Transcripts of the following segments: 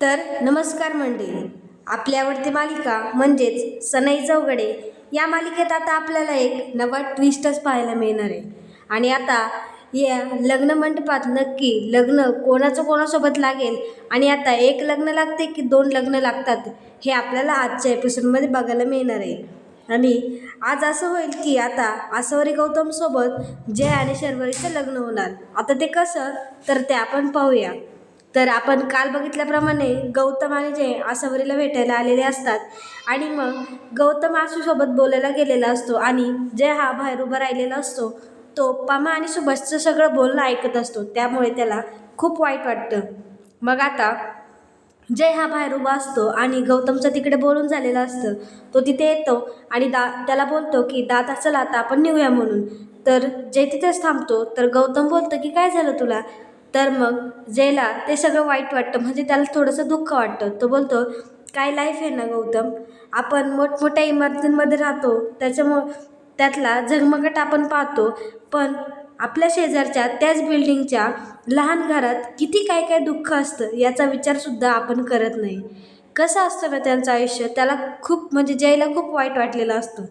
तर नमस्कार मंडळी, आपली आवडती मालिका म्हणजेच सनई चौघडे या मालिकेत आता आपल्याला एक नवा ट्विस्टच पाहायला मिळणार आहे. आणि आता या लग्न मंडपात नक्की लग्न कोणाचं कोणासोबत लागेल आणि आता एक लग्न लागते की दोन लग्न लागतात हे आपल्याला आजच्या एपिसोडमध्ये बघायला मिळणार आहे. आणि आज असं होईल की आता आसावरी गौतमसोबत जय आणि शर्वरीचं लग्न होणार. आता ते कसं तर ते आपण पाहूया. तर आपण काल बघितल्याप्रमाणे गौतम आणि जय आसावरीला भेटायला आलेले असतात आणि मग गौतम आसूसोबत बोलायला गेलेला असतो आणि जय हा बाहेर उभा राहिलेला असतो. तो पमा आणि सुभाषचं सगळं बोलणं ऐकत असतो, त्यामुळे त्याला खूप वाईट वाटतं. मग आता जय हा बाहेर उभा असतो आणि गौतमचं तिकडे बोलून झालेलं असतं. तो तिथे येतो आणि त्याला बोलतो की दादा चला आता आपण निघूया म्हणून. तर जय तिथेच थांबतो. तर गौतम बोलतो की काय झालं तुला. तर मग जयला ते सगळं वाईट वाटतं, म्हणजे त्याला थोडंसं दुःख वाटतं. तो बोलतो काय लाईफ आहे ना गौतम, आपण मोठमोठ्या इमारतींमध्ये राहतो त्याच्यामुळं त्यातला झगमगाट आपण पाहतो, पण आपल्या शेजारच्या त्याच बिल्डिंगच्या लहान घरात किती काय काय दुःख असतं याचा विचारसुद्धा आपण करत नाही. कसं असतं ना त्यांचं आयुष्य, त्याला खूप म्हणजे जयला खूप वाईट वाटलेलं असतं.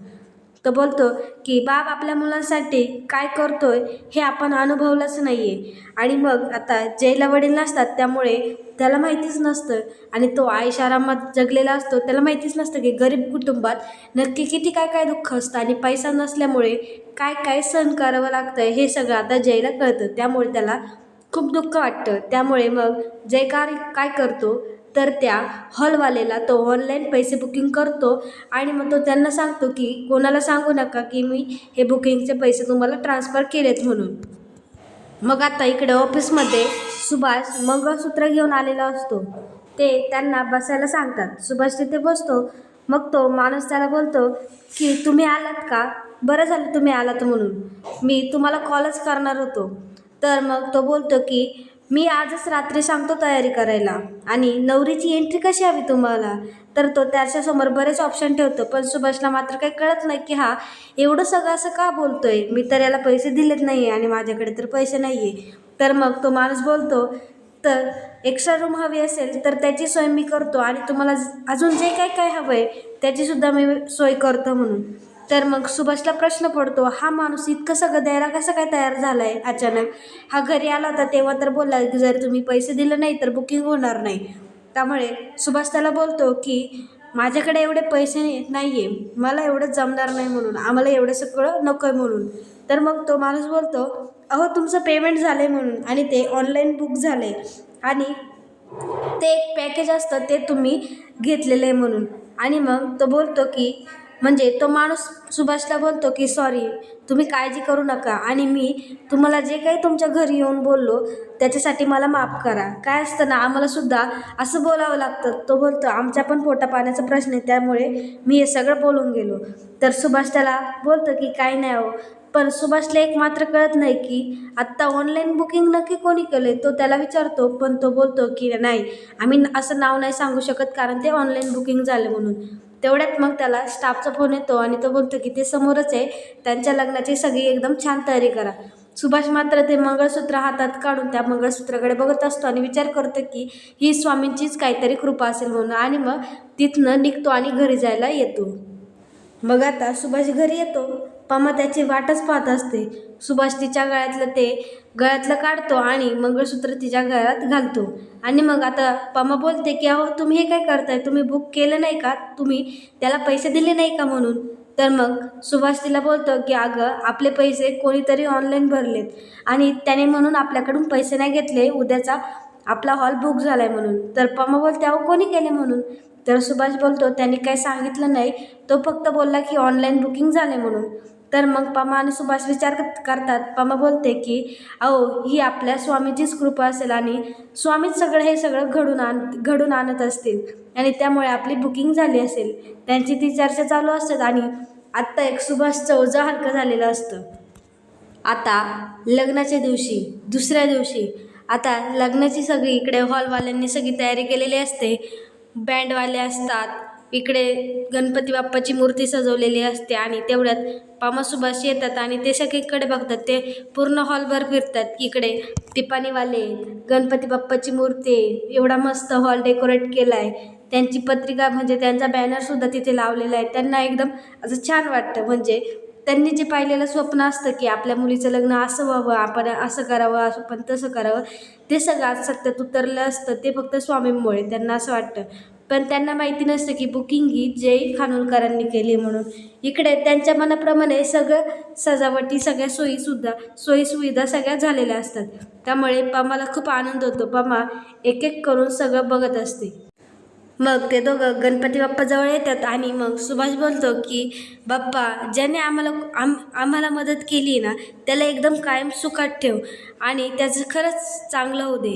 तो बोलतो की बाप आपल्या मुलांसाठी काय करतोय हे आपण अनुभवलंच नाही आहे. आणि मग आता जयला वडील नसतात, त्यामुळे त्याला माहितीच नसतं आणि तो आरामात जगलेला असतो. त्याला माहितीच नसतं की गरीब कुटुंबात नक्की किती काय काय दुःख असतं आणि पैसा नसल्यामुळे काय काय सहन करावं लागतं हे सगळं आता जयला कळतं. त्यामुळे त्याला खूप दुःख वाटतं. त्यामुळे मग जय काय करतो तर त्या हॉलवालेला तो ऑनलाईन पैसे बुकिंग करतो आणि मग तो त्यांना सांगतो की कोणाला सांगू नका की मी हे बुकिंगचे पैसे तुम्हाला ट्रान्सफर केलेत म्हणून. मग आता इकडे ऑफिसमध्ये सुभाष मंगळसूत्र घेऊन आलेला असतो. ते त्यांना बसायला सांगतात. सुभाष तिथे बसतो. मग तो माणूस त्याला बोलतो की तुम्ही आलात का, बरं झालं तुम्ही आलात म्हणून, मी तुम्हाला कॉलच करणार होतो. तर मग तो बोलतो की मी आजच रात्री सांगतो तयारी करायला, आणि नवरीची एंट्री कशी हवी तुम्हाला. तर तो त्याच्यासमोर बरेच ऑप्शन ठेवतो, पण सुभाषला मात्र काही कळत नाही की हा एवढं सगळं असं का बोलतोय. मी तर याला पैसे दिलेत नाही आणि माझ्याकडे तर पैसे नाही आहे. तर मग तो माणूस बोलतो तर एक्स्ट्रा रूम हवी असेल तर त्याची सोय मी करतो आणि तुम्हाला अजून जे काय काय हवं आहे त्याचीसुद्धा मी सोय करतो म्हणून. तर मग सुभाषला प्रश्न पडतो, हा माणूस इतकं सगळं द्यायला कसं काय तयार झाला आहे अचानक. हा घरी आला होता तेव्हा तर बोलला की जर तुम्ही पैसे दिले नाही तर बुकिंग होणार नाही. त्यामुळे सुभाष त्याला बोलतो की माझ्याकडे एवढे पैसे नाही आहे, मला एवढं जमणार नाही म्हणून, आम्हाला एवढं सगळं नको आहे म्हणून. तर मग तो माणूस बोलतो अहो तुमचं पेमेंट झालं आहे म्हणून, आणि ते ऑनलाईन बुक झालं आहे आणि ते एक पॅकेज असतं ते तुम्ही घेतलेलं आहे म्हणून. आणि मग तो बोलतो की म्हणजे तो माणूस सुभाषला बोलतो की सॉरी, तुम्ही काळजी करू नका आणि मी तुम्हाला जे काही तुमच्या घरी येऊन बोललो त्याच्यासाठी मला माफ करा. काय असतं ना आम्हालासुद्धा असं बोलावं लागतं. तो बोलतो आमच्या पण पोटापाण्याचा प्रश्न आहे, त्यामुळे मी हे सगळं बोलून गेलो. तर सुभाष त्याला बोलतो की काही नाही हो. पण सुभाषला एक मात्र कळत नाही की आत्ता ऑनलाईन बुकिंग नक्की कोणी केलं तो त्याला विचारतो, पण तो बोलतो की नाही आम्ही असं नाव नाही सांगू शकत कारण ते ऑनलाईन बुकिंग झालं म्हणून. तेवढ्यात मग त्याला स्टाफचा फोन येतो आणि तो बोलतो की ते समोरच आहे, त्यांच्या लग्नाची सगळी एकदम छान तयारी करा. सुभाष मात्र ते मंगळसूत्र हातात काढून त्या मंगळसूत्राकडे बघत असतो आणि विचार करतो की ही स्वामींचीच काहीतरी कृपा असेल म्हणून, आणि मग तिथनं निघतो आणि घरी जायला येतो. मग आता सुभाष घरी येतो. पमा त्याची वाटच पाहत असते. सुभाष तिच्या गळ्यातलं काढतो आणि मंगळसूत्र तिच्या गळ्यात घालतो. आणि मग आता पमा बोलते की अहो तुम्ही हे काय करताय, तुम्ही बुक केलं नाही का, तुम्ही त्याला पैसे दिले नाही का म्हणून. तर मग सुभाष तिला बोलतो की अगं आपले पैसे कोणीतरी ऑनलाईन भरलेत आणि त्याने म्हणून आपल्याकडून पैसे नाही घेतले, उद्याचा आपला हॉल बुक झाला आहे म्हणून. तर पमा बोलते अहो कोणी केले म्हणून. तर सुभाष बोलतो त्यांनी काही सांगितलं नाही, तो फक्त बोलला की ऑनलाईन बुकिंग झाले म्हणून. तर मग पमा आणि सुभाष विचार करतात. पमा बोलते की अहो ही आपल्या स्वामीचीच कृपा असेल आणि स्वामीच हे सगळं घडून आणत असतील आणि त्यामुळे आपली बुकिंग झाली असेल. त्यांची ती चर्चा चालू असतात आणि आत्ता एक सुभाषचं ओझं हलकं झालेलं असतं. आता लग्नाच्या दिवशी दुसऱ्या दिवशी आता लग्नाची सगळी इकडे हॉलवाल्यांनी सगळी तयारी केलेली असते. बँडवाले असतात, इकडे गणपती बाप्पाची मूर्ती सजवलेली असते आणि तेवढ्यात पामा सुभाष येतात आणि ते सगळीकडे बघतात. ते पूर्ण हॉलभर फिरतात. इकडे टिपाणीवाले, गणपती बाप्पाची मूर्ती आहे, एवढा मस्त हॉल डेकोरेट केला आहे, त्यांची पत्रिका म्हणजे त्यांचा बॅनरसुद्धा तिथे लावलेला आहे. त्यांना एकदम असं छान वाटतं. म्हणजे त्यांनी जे पाहिलेलं स्वप्न असतं की आपल्या मुलीचं लग्न असं व्हावं, आपण असं करावं, असं पण तसं करावं, ते सगळं आज सत्यात उतरलं असतं. ते फक्त स्वामींमुळे त्यांना असं वाटतं. पण त्यांना माहिती नसतं की बुकिंग ही जय खानोलकरांनी केली म्हणून. इकडे त्यांच्या मनाप्रमाणे सगळं सजावटी, सगळ्या सोयीसुविधा सगळ्या झालेल्या असतात. त्यामुळे पमाला खूप आनंद होतो. पमा एक एक करून सगळं बघत असते. मग ते दोघं गणपती बाप्पाजवळ येतात आणि मग सुभाष बोलतो की बाप्पा, ज्याने आम्हाला मदत केली ना, त्याला एकदम कायम सुखात ठेव आणि त्याचं खरंच चांगलं होऊ दे.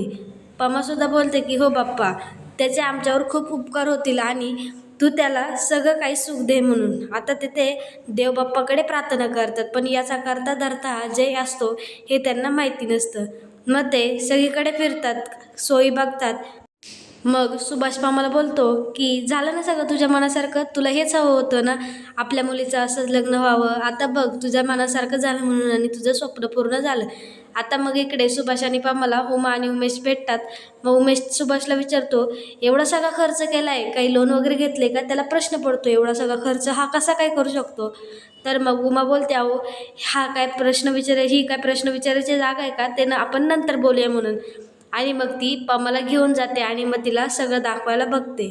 पमासुद्धा बोलते की हो बाप्पा, त्याचे आमच्यावर खूप उपकार होतील आणि तू त्याला सगळं काही सुख दे म्हणून. आता ते देवबाप्पाकडे प्रार्थना करतात. पण याचा करता धरता जय असतो हे त्यांना माहिती नसतं. मग ते सगळीकडे फिरतात, सोयी बघतात. मग सुभाष मामाला बोलतो की झालं ना सगळं तुझ्या मनासारखं, तुला हेच हवं होतं ना, आपल्या मुलीचं असंच लग्न व्हावं. आता बघ तुझ्या मनासारखं झालं म्हणून आणि तुझं स्वप्न पूर्ण झालं. आता मग इकडे सुभाष आणि पमाला उमा आणि उमेश भेटतात. मग उमेश सुभाषला विचारतो, एवढा सगळा खर्च केला आहे, काही लोन वगैरे घेतले का? त्याला प्रश्न पडतो, एवढा सगळा खर्च हा कसा काय करू शकतो? तर मग उमा बोलते, अहो ही काय प्रश्न विचारायची जागा आहे का? ते ना आपण नंतर बोलूया म्हणून. आणि मग ती पमाला घेऊन जाते आणि मग तिला सगळं दाखवायला बघते.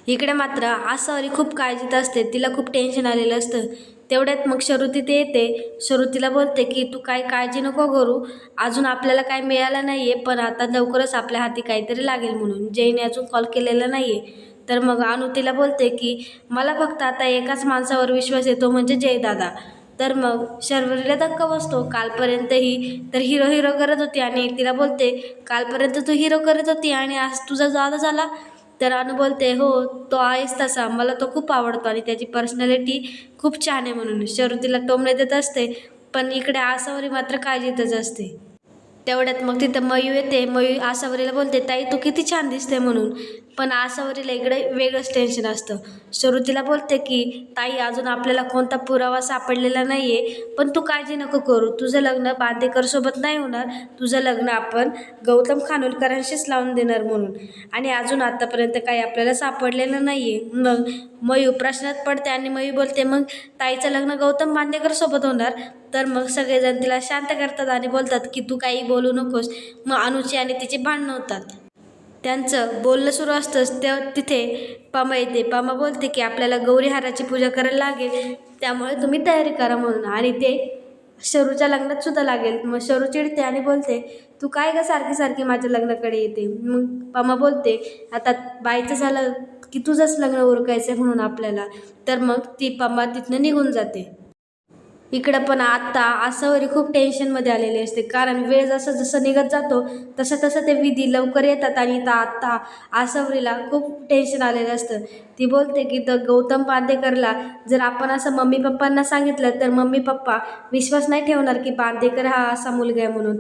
इकडे मात्र आसावरी खूप काळजीत असते. तिला खूप टेन्शन आलेलं असतं. तेवढ्यात मग श्रुती ते येते. श्रुतीला बोलते की तू काय काळजी नको करू, अजून आपल्याला काय मिळालं नाही आहे, पण आता लवकरच आपल्या हाती काहीतरी लागेल म्हणून. जयने अजून कॉल केलेला नाही आहे. तर मग अनु तिला बोलते की मला फक्त आता एकाच माणसावर विश्वास येतो, म्हणजे जयदादा. तर मग शर्वरीला धक्का बसतो. कालपर्यंत ही तर हिरो हिरो करत होती आणि तिला बोलते, कालपर्यंत तू हिरो करत होती आणि आज तुझा दादा झाला. तर अनु बोलते, हो तो आहेच तसा, मला तो खूप आवडतो आणि त्याची पर्सनॅलिटी खूप छान आहे म्हणून. शर्वरीला टोमणे देत असते. पण इकडे आसावरी मात्र काळजीतच असते. तेवढ्यात मग तिथं मयू येते. मयू आसावरीला बोलते, ताई तू किती छान दिसते म्हणून. पण आसावरीला इकडे वेगळंच टेन्शन असतं. श्रुतीला बोलते की ताई, अजून आपल्याला कोणता पुरावा सापडलेला नाही आहे, पण तू काळजी नको करू, तुझं लग्न बांदेकरसोबत नाही होणार, तुझं लग्न आपण गौतम खानोलकरांशीच लावून देणार म्हणून. आणि अजून आत्तापर्यंत काही आपल्याला सापडलेलं नाही आहे. मग मयू प्रश्नात पडते आणि मयू बोलते, मग ताईचं लग्न गौतम बांदेकरसोबत होणार? तर मग सगळेजण तिला शांत करतात आणि बोलतात की तू काही बोलू नकोस. मग अनुची आणि तिचे भांडणं होतात. त्यांचं बोलणं सुरू असतंच तिथे पमा येते. पमा बोलते की आपल्याला गौरी हाराची पूजा करायला लागेल, त्यामुळे तुम्ही तयारी करा म्हणून. आणि ते शरूच्या लग्नात सुद्धा लागेल. मग शरू चिडते आणि बोलते, तू काय का सारखी सारखी माझ्या लग्नाकडे येते? मग पमा बोलते, आता बाईचं झालं की तुझंच लग्न उरकायचं म्हणून आपल्याला. तर मग ती पमा तिथनं निघून जाते. इकडं पण आत्ता आसावरी खूप टेन्शनमध्ये आलेली असते. कारण वेळ जसं जसं निघत जातो तसं तसं ते विधी लवकर येतात आणि आत्ता आसावरीला खूप टेन्शन आलेलं असतं. ती बोलते की गौतम बांदेकरला जर आपण असं मम्मी पप्पांना सांगितलं तर मम्मी पप्पा विश्वास नाही ठेवणार की बांदेकर हा असा मुलगा आहे म्हणून.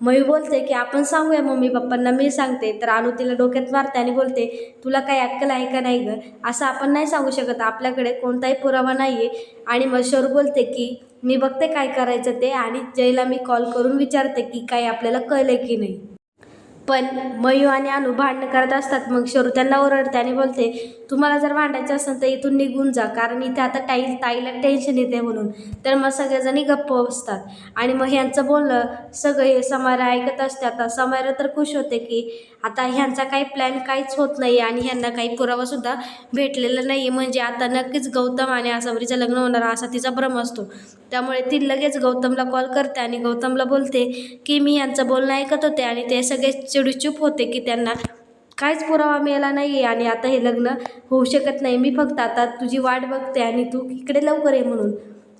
मयू बोलते की आपण सांगूया मम्मी पप्पांना, मी सांगते. तर अनु तिला डोक्यात मारते आणि बोलते, तुला काही अक्कल आहे का नाही गं? असं आपण नाही सांगू शकत, आपल्याकडे कोणताही पुरावा नाही आहे. आणि मग शरू बोलते की मी बघते काय करायचं ते, आणि जयला मी कॉल करून विचारते की काही आपल्याला कळलं की नाही. पण मयू आणि अनु भांडणं करत असतात. मग शरू त्यांना ओरडते आणि बोलते, तुम्हाला जर भांडायचं असेल तर इथून निघून जा, कारण इथे आता ताईला टेन्शन येते म्हणून. तर मग सगळेजणी गप्प बसतात आणि मग ह्यांचं बोलणं सगळे समायरा ऐकत असते. आता समायरा तर खुश होते की आता ह्यांचा काही प्लॅन काहीच होत नाही आणि ह्यांना काही पुरावासुद्धा भेटलेला नाही आहे, म्हणजे आता नक्कीच गौतम आणि आसावरीचं लग्न होणार असा तिचा भ्रम असतो. त्यामुळे ती लगेच गौतमला कॉल करते आणि गौतमला बोलते की मी यांचं बोलणं ऐकत होते आणि ते सगळे चिडचूप होते की त्यांना काहीच पुरावा मिळाला नाही आहे आणि आता हे लग्न होऊ शकत नाही. मी फक्त आता तुझी वाट बघते आणि तू इकडे लवकर ये म्हणून.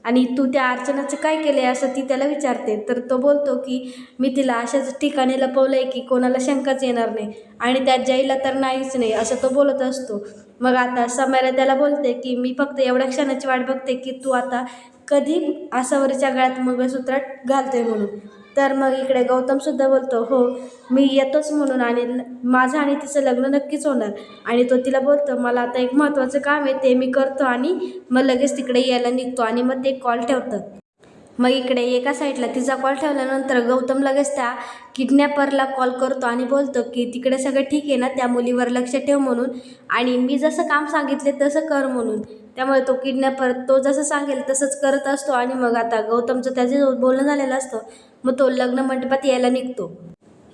आणि तू त्या अर्चनाचं काय केलं आहे असं ती त्याला विचारते. तर तो बोलतो की मी तिला अशाच ठिकाणी लपवलं आहे की कोणाला शंकाच येणार नाही आणि त्यात जयला तर नाहीच नाही, असं तो बोलत असतो. मग आता समायरा त्याला बोलते की मी फक्त एवढ्या क्षणाची वाट बघते की तू आता कधी आसावरीच्या गळ्यात मंगळसूत्र घालतोय म्हणून. तर मग इकडे गौतमसुद्धा बोलतो, हो मी येतोच म्हणून, आणि माझं आणि तिचं लग्न नक्कीच होणार. आणि तो तिला बोलतो, मला आता एक महत्त्वाचं काम आहे ते मी करतो, आणि मग लगेच तिकडे यायला निघतो. आणि मग ते कॉल ठेवतात. मग इकडे एका साईडला तिचा कॉल ठेवल्यानंतर गौतम लगेच त्या किडनॅपरला कॉल करतो आणि बोलतो की तिकडे सगळं ठीक आहे ना, त्या मुलीवर लक्ष ठेव म्हणून, आणि मी जसं काम सांगितले तसं कर म्हणून. त्यामुळे तो किडनॅपर तो जसं सांगेल तसंच करत असतो. आणि मग आता गौतमचं त्याच्यासोबत बोलणं झालेलं असतं. मग तो लग्न मंडपात यायला निघतो.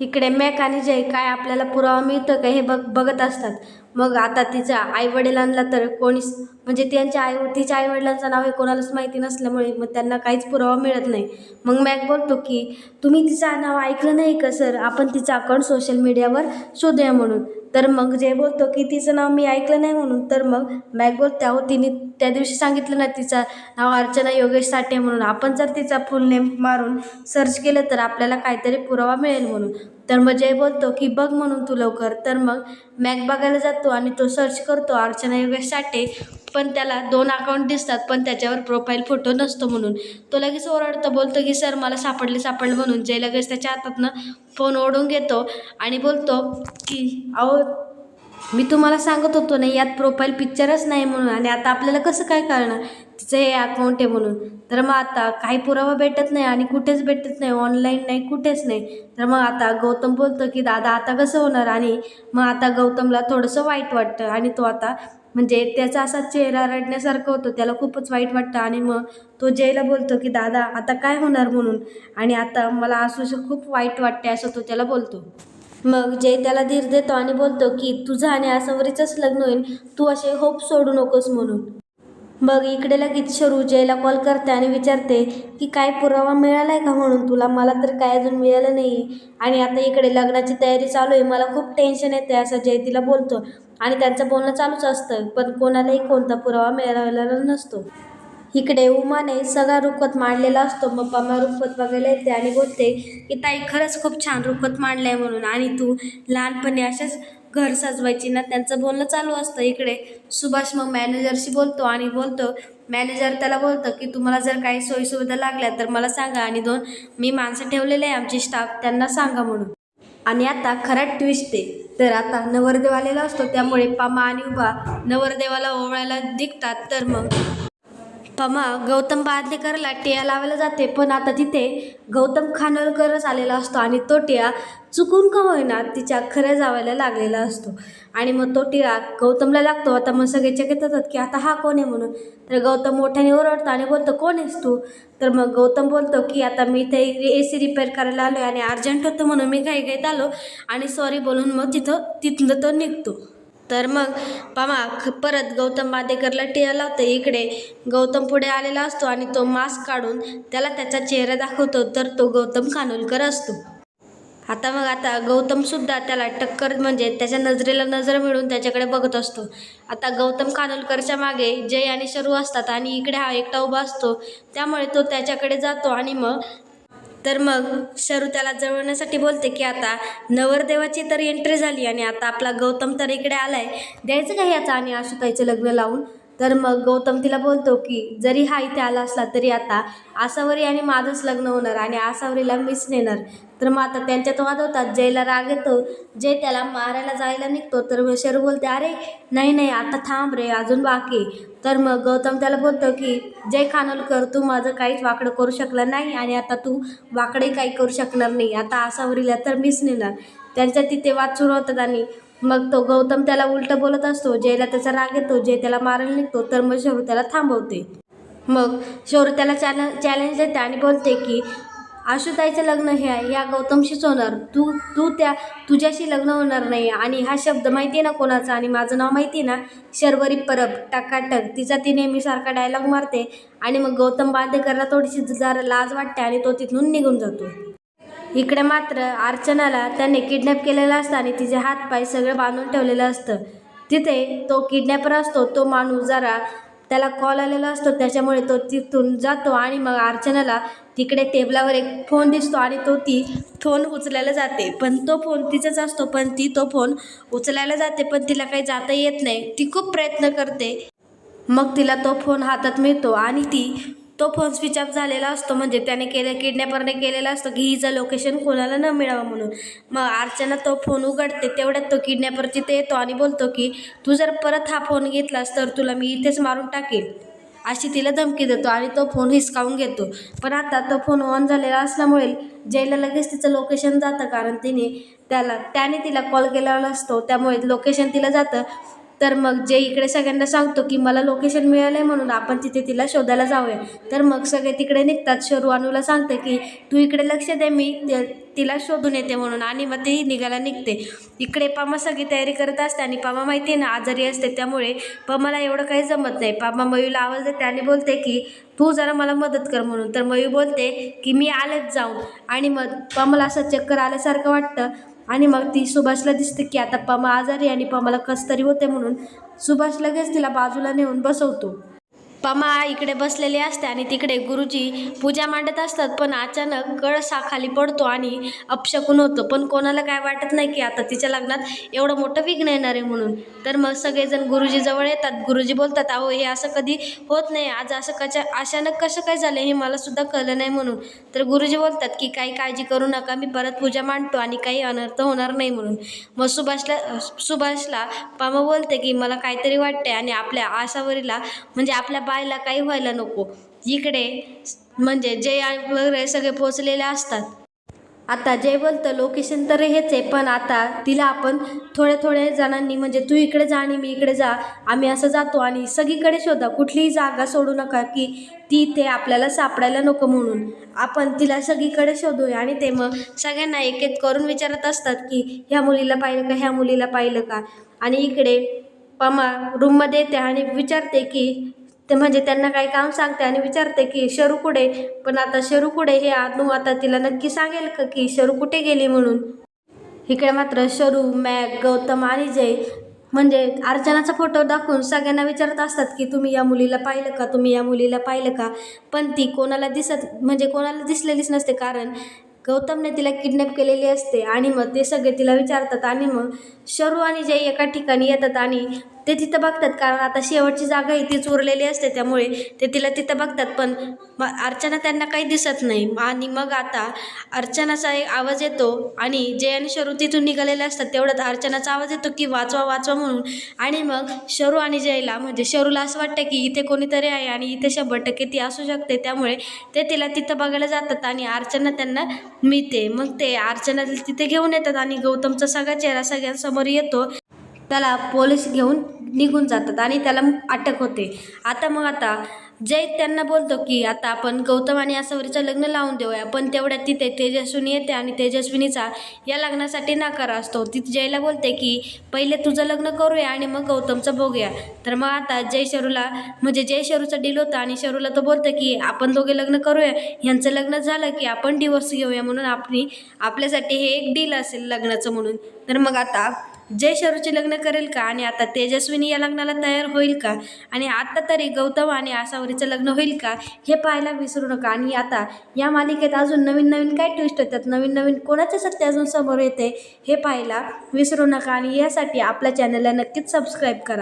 इकडे मॅक आणि जय काय आपल्याला पुरावा मिळतो का हे बघत असतात. मग आता तिच्या आईवडिलांना तर कोणीच, म्हणजे तिच्या आईवडिलांचं नाव हे कोणालाच माहिती नसल्यामुळे मग त्यांना काहीच पुरावा मिळत नाही. मग मॅक बोलतो की तुम्ही तिचं नाव ऐकलं नाही का सर, आपण तिचं अकाउंट सोशल मीडियावर शोधूया म्हणून. तर मग जय बोलतो की तिचं नाव मी ऐकलं नाही म्हणून. तर मग मॅक बोलते, अहो तिने त्या दिवशी सांगितलं ना तिचं नाव अर्चना योगेश साठे म्हणून, आपण जर तिचा फुल नेम मारून सर्च केलं तर आपल्याला काहीतरी पुरावा मिळेल म्हणून. तर मग जय बोलतो की बघ म्हणून तू लवकर. तर मग मॅक बघायला जातो आणि तो सर्च करतो अर्चना योगेश साठे, पण त्याला 2 अकाउंट दिसतात पण त्याच्यावर प्रोफाईल फोटो नसतो म्हणून. तो लगेच ओरडतो, बोलतो की सर मला सापडलं म्हणून. जय लगेच त्याच्या हातातनं फोन ओढून घेतो आणि बोलतो की अहो मी तुम्हाला सांगत होतो ना यात प्रोफाईल पिक्चरच नाही म्हणून, आणि आता आपल्याला कसं काय कळणार तिचं हे अकाउंट आहे म्हणून. तर मग आता काही पुरावा भेटत नाही आणि कुठेच भेटत नाही, ऑनलाईन नाही कुठेच नाही. तर मग आता गौतम बोलतो की दादा आता कसं होणार. आणि मग आता गौतमला थोडंसं वाईट वाटतं आणि तो आता म्हणजे त्याचा असा चेहरा रडण्यासारखं होतं, त्याला खूपच वाईट वाटतं. आणि मग तो जयला बोलतो की दादा आता काय होणार म्हणून, आणि आता मला असं खूप वाईट वाटते असं तो त्याला बोलतो. मग जय त्याला धीर देतो आणि बोलतो की तुझं आणि आसावरीचंच लग्न होईल, तू असे होप सोडू नकोस म्हणून. मग इकडे लगेच शरू जयला कॉल करते आणि विचारते की काय पुरावा मिळाला आहे का म्हणून तुला. मला तर काय अजून मिळालं नाही, आणि आता इकडे लग्नाची तयारी चालू आहे, मला खूप टेन्शन येते असं जय तिला बोलतो. आणि त्यांचं बोलणं चालूच असतं पण कोणालाही कोणता पुरावा मिळालेला नसतो. इकडे उमाने सगळा रुखवत मांडलेला असतो. मग पमा रुखवत बघायला येते आणि बोलते की ताई खरंच खूप छान रुखवत मांडलं आहे म्हणून, आणि तू लहानपणी अशाच घर सजवायची ना. त्यांचं बोलणं चालू असतं. इकडे सुभाष मग मॅनेजरशी बोलतो आणि मॅनेजर त्याला बोलतं की तुम्हाला जर काही सोयीसुविधा लागल्या तर मला सांगा, आणि 2 मी माणसं ठेवलेले आहे आमची स्टाफ त्यांना सांगा म्हणून. आणि आता खरा ट्विस्ट आहे, तर आता नवरदेव आलेला असतो त्यामुळे पमा आणि उभा नवरदेवाला ओवाळायला निघतात. तर मग पमा गौतम बांदेकरला टिया लावायला जाते, पण आता तिथे गौतम खानोलकरच आलेला असतो आणि तो टिया चुकून का होईना तिच्या खऱ्या जावायला लागलेला असतो. आणि मग तो टिळा गौतमला लागतो. आता मग सगळे चकित होतात की आता हा कोण आहे म्हणून. तर गौतम मोठ्याने ओरडतो आणि बोलतो कोण आहेस तू. तर मग गौतम बोलतो की आता मी ते AC रिपेअर करायला आलो आहे आणि अर्जंट होतं म्हणून मी घाईघाईत आलो, आणि सॉरी बोलून मग तिथनं तो निघतो. तर मग पमा परत गौतम बांदेकरला टिया लावते. इकडे गौतम पुढे आलेला असतो आणि तो मास्क काढून त्याला त्याचा चेहरा दाखवतो, तर तो गौतम खानोलकर असतो. आता गौतमसुद्धा त्याला टक्कर म्हणजे त्याच्या नजरेला नजर मिळून त्याच्याकडे बघत असतो. आता गौतम खानोलकरच्या मागे जय आणि शरू असतात आणि इकडे हा एकटा उभा असतो, त्यामुळे तो त्याच्याकडे जातो. आणि मग शरू त्याला जळवण्यासाठी बोलते की आता नवरदेवाची तर एंट्री झाली आणि आता आपला गौतम तर इकडे आलाय, द्यायचं का ह्याचं आणि आशुताईचं लग्न लावून. तर मग गौतम तिला बोलतो की जरी हा इथे आला असला तरी आता आसावरी आणि माझंच लग्न होणार आणि आसावरीला मीच नेणार. तर मग आता त्यांच्यात वाद होतात. जयला राग येतो, जय त्याला मारायला जायला निघतो. तर शरू बोलते अरे नाही आता थांब रे अजून बाकी. तर मग गौतम त्याला बोलतो की जय खानोलकर तू माझं काहीच वाकडं करू शकला नाही आणि आता तू वाकडंही काही करू शकणार नाही, आता आसावरीला तर मीच नेणार. त्यांच्या तिथे वाद सुरू होतात आणि मग तो गौतम त्याला उलटं बोलत असतो. जयला त्याचा राग येतो, जय त्याला मारायला निघतो. तर मग शरू त्याला थांबवते. मग शरू त्याला चॅलेंज देते आणि बोलते की आशुताईचं लग्न हे आहे या गौतमशीच होणार, तुझ्याशी लग्न होणार नाही. आणि हा शब्द माहिती आहे ना कोणाचा, आणि माझं नाव माहिती आहे ना, शर्वरी परब टकाटक, तिचा ती नेहमीसारखा डायलॉग मारते. आणि मग गौतम बांदेकरला थोडीशी जरा लाज वाटते आणि तो तिथून निघून जातो. इकडे मात्र अर्चनाला त्याने किडनॅप केलेलं असतं आणि तिचे हात पाय सगळं बांधून ठेवलेलं असतं. तिथे तो किडनॅपर असतो, तो माणूस जरा त्याला कॉल आलेला असतो त्याच्यामुळे तो तिथून जातो. आणि मग अर्चनाला तिकडे टेबलावर एक फोन दिसतो आणि ती फोन उचलायला जाते, पण तो फोन तिचाच असतो, पण ती तो फोन उचलायला जाते पण तिला काही जाता येत नाही. ती खूप प्रयत्न करते, मग तिला तो फोन हातात मिळतो आणि ती तो फोन स्विच ऑफ झालेला असतो, म्हणजे त्याने किडनॅपरने केलेला असतो की हिचं लोकेशन कोणाला न मिळावं म्हणून. मग अर्चना तो फोन उघडते, तेवढ्यात तो किडनॅपर तिथे येतो आणि बोलतो की तू जर परत हा फोन घेतलास तर तुला मी इथेच मारून टाकेन, अशी तिला धमकी देतो आणि तो फोन हिसकावून घेतो. पण आता तो फोन ऑन झालेला असल्यामुळे जयला लगेच तिचं लोकेशन जातं, कारण त्याने तिला कॉल केलेला असतो, त्यामुळे लोकेशन तिला जातं. तर मग जय इकडे सगळ्यांना सांगतो की मला लोकेशन मिळालं आहे म्हणून आपण तिथे तिला शोधायला जाऊया. तर मग सगळे तिकडे निघतात. शरू अनुला सांगते की तू इकडे लक्ष दे, मी तिला शोधून येते म्हणून, आणि मग ती निघायला निघते. इकडे पमा सगळी तयारी करत असते आणि पमा माहिती आहे ना आजारी असते, त्यामुळे पमाला एवढं काही जमत नाही. पमा मयूला आवाज देते आणि बोलते की तू जरा मला मदत कर म्हणून. तर मयू बोलते की मी आलेच जाऊन, आणि मग पमाला असं चक्कर आल्यासारखं वाटतं आणि मग ती सुभाषला दिसते की आता पमा आजारी आणि पमाला कसं तरी होते, म्हणून सुभाष लगेच तिला बाजूला नेऊन बसवतो. पमा इकडे बसलेली असते आणि तिकडे गुरुजी पूजा मांडत असतात, पण अचानक कळस हा खाली पडतो आणि अपशकुन होतं. पण कोणाला काय वाटत नाही की आता तिच्या लग्नात एवढं मोठं विघ्न येणार आहे म्हणून. तर मग सगळेजण गुरुजी जवळ येतात. गुरुजी बोलतात अहो हे असं कधी होत नाही, आज असं अचानक कसं काय झालं हे मला सुद्धा कळलं नाही म्हणून. तर गुरुजी बोलतात की काही काळजी करू नका, मी परत पूजा मांडतो आणि काही अनर्थ होणार नाही म्हणून. मग सुभाषला पमा बोलते की मला काहीतरी वाटते आणि आपल्या आसावरीला म्हणजे आपल्या बायला काही व्हायला नको. इकडे म्हणजे जय वगैरे सगळे पोचलेले असतात. आता जय बोलतं लोकेशन तर हेच आहे, पण आता तिला आपण थोड्या जणांनी म्हणजे तू इकडे जा आणि मी इकडे जा, आम्ही असं जातो आणि सगळीकडे शोधा, कुठलीही जागा सोडू नका की ती इथे आपल्याला सापडायला नको म्हणून. आपण तिला सगळीकडे शोधूया. आणि ते मग सगळ्यांना एक एक करून विचारत असतात की ह्या मुलीला पाहिलं का, ह्या मुलीला पाहिलं का. आणि इकडे पमा रूममध्ये येते आणि विचारते की ते म्हणजे त्यांना काही काम सांगते आणि विचारते की शरू कुठे. पण आता शरू कुठे हे अनु आता तिला नक्की सांगेल का की शरू कुठे गेली म्हणून. इकडे मात्र शरू, मॅग, गौतम आणि जय म्हणजे अर्चनाचा फोटो दाखवून सगळ्यांना विचारत असतात की तुम्ही या मुलीला पाहिलं का, तुम्ही या मुलीला पाहिलं का. पण ती कोणाला दिसलेलीच नसते, कारण गौतमने तिला किडनॅप केलेली असते. आणि मग ते सगळे तिला विचारतात आणि मग शरू आणि जय एका ठिकाणी येतात आणि ते तिथं बघतात, कारण आता शेवटची जागा ही तीच उरलेली असते, त्यामुळे ते तिला तिथं बघतात. पण अर्चना त्यांना काही दिसत नाही. आणि मग आता अर्चनाचा एक आवाज येतो आणि जय आणि शरू तिथून निघालेले असतात. तेवढ्यात अर्चनाचा आवाज येतो की वाचवा वाचवा म्हणून. आणि मग शरू आणि जयला म्हणजे शरूला असं वाटतं की इथे कोणीतरी आहे आणि इथे 100% ती असू शकते, त्यामुळे ते तिला तिथं बघायला जातात आणि अर्चना त्यांना मिळते. मग ते अर्चना तिथे घेऊन येतात आणि गौतमचा सगळा चेहरा सगळ्यांसमोर येतो. त्याला पोलीस घेऊन निघून जातात आणि त्याला अटक होते. आता जय त्यांना बोलतो की आता आपण गौतम आणि आसावरीचं लग्न लावून देऊया. पण तेवढ्यात तिथे तेजस्विनी येते आणि तेजस्विनीचा या लग्नासाठी नकार असतो. ती जयला बोलते की पहिले तुझं लग्न करूया आणि मग गौतमचं बघूया. तर मग आता जय शरूचं डील होतं आणि शरूला तो बोलतं की आपण दोघे लग्न करूया, ह्यांचं लग्न झालं की आपण डिवोर्स घेऊया म्हणून आपल्यासाठी हे एक डील असेल लग्नाचं म्हणून. तर मग आता जय शरूचे लग्न करेल का आणि आता तेजस्विनी या लग्नाला तयार होईल का, आणि आता तरी गौतम आणि आसावरीचं लग्न होईल का हे पाहायला विसरू नका. आणि आता या मालिकेत अजून नवीन काय ट्विस्ट होतात, नवीन कोणाचे सत्य अजून समोर येते हे पाहायला विसरू नका. आणि यासाठी आपल्या चॅनलला नक्कीच सबस्क्राईब करा.